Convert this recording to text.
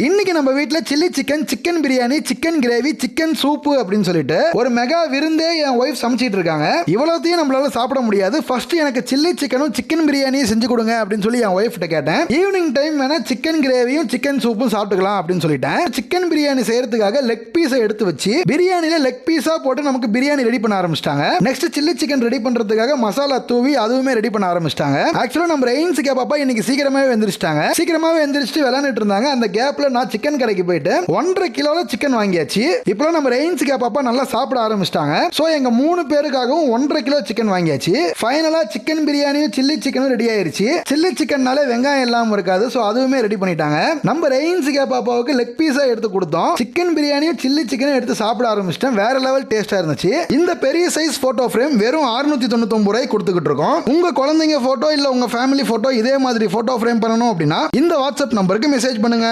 இன்னைக்கு நம்ம வீட்ல chilli chicken, chicken biryani, chicken gravy, chicken soup அப்படின்னு சொல்லிட்டு ஒரு மெகா விருந்தே என் ஒய்ஃப் சமைச்சிட்டு இருக்காங்க. இவ்வளவுத்தையும் நம்மளால சாப்பிட முடியாது. ஃபர்ஸ்ட் எனக்கு சில்லி சிக்கனும் சிக்கன் பிரியாணியும் செஞ்சு கொடுங்க அப்படின்னு சொல்லி என் ஒய்ஃப் கிட்ட கேட்டேன். ஈவினிங் டைம் வேணா சிக்கன் கிரேவியும் சிக்கன் சூப்பும் சாப்பிட்டுக்கலாம் அப்படின்னு சொல்லிட்டேன். சிக்கன் பிரியாணி செய்யறதுக்காக லெக் பீஸை எடுத்து வச்சு பிரியாணியில லெக் பீஸா போட்டு நமக்கு பிரியாணி ரெடி பண்ண ஆரம்பிச்சிட்டாங்க. நெக்ஸ்ட் சில்லி சிக்கன் ரெடி பண்றதுக்காக மசாலா தூவி அதுவுமே ரெடி பண்ண ஆரம்பிச்சிட்டாங்க. ஆக்சுவலா நம்ம ரெயின்ஸ் பாப்பா இன்னைக்கு சீக்கிரமாவே எந்திரிச்சிட்டு விளையாண்டுட்டு இருந்தாங்க. அந்த கேப்ல நான் சிக்கன் கடைக்கு போயிட்டு 1.5 கிலோல சிக்கன் வாங்கியாச்சு. இப்போ நம்ம ரெயின்ஸ் பாப்பா நல்லா சாப்பிட ஆரம்பிச்சிட்டாங்க. சோ எங்க 3 பேருக்காகவும் 1.5 கிலோ சிக்கன் வாங்கியாச்சு. ஃபைனலா சிக்கன் பிரியாணியும் சில்லி சிக்கனும் ரெடி ஆயிருச்சு. சில்லி சிக்கன்னாலே வெங்காயம் இல்லாம இருக்காது. சோ அதுவுமே ரெடி பண்ணிட்டாங்க. நம்ம ரெயின்ஸ் பாப்பாவுக்கு லெக் பீஸா எடுத்து கொடுத்தோம். சிக்கன் பிரியாணியும் சில்லி சிக்கனும் எடுத்து சாப்பிட ஆரம்பிச்சிட்டேன். வேற லெவல் டேஸ்டா இருந்துச்சு. இந்த பெரிய சைஸ் போட்டோ ஃப்ரேம் வெறும் 699 ரூபாய் கொடுத்துக்கிட்டு இருக்கோம். உங்க குழந்தைங்க போட்டோ இல்ல உங்க ஃபேமிலி போட்டோ இதே மாதிரி போட்டோ ஃப்ரேம் பண்ணணும் அப்படின்னா இந்த வாட்ஸ்அப் நம்பருக்கு மெசேஜ் பண்ணுங்க.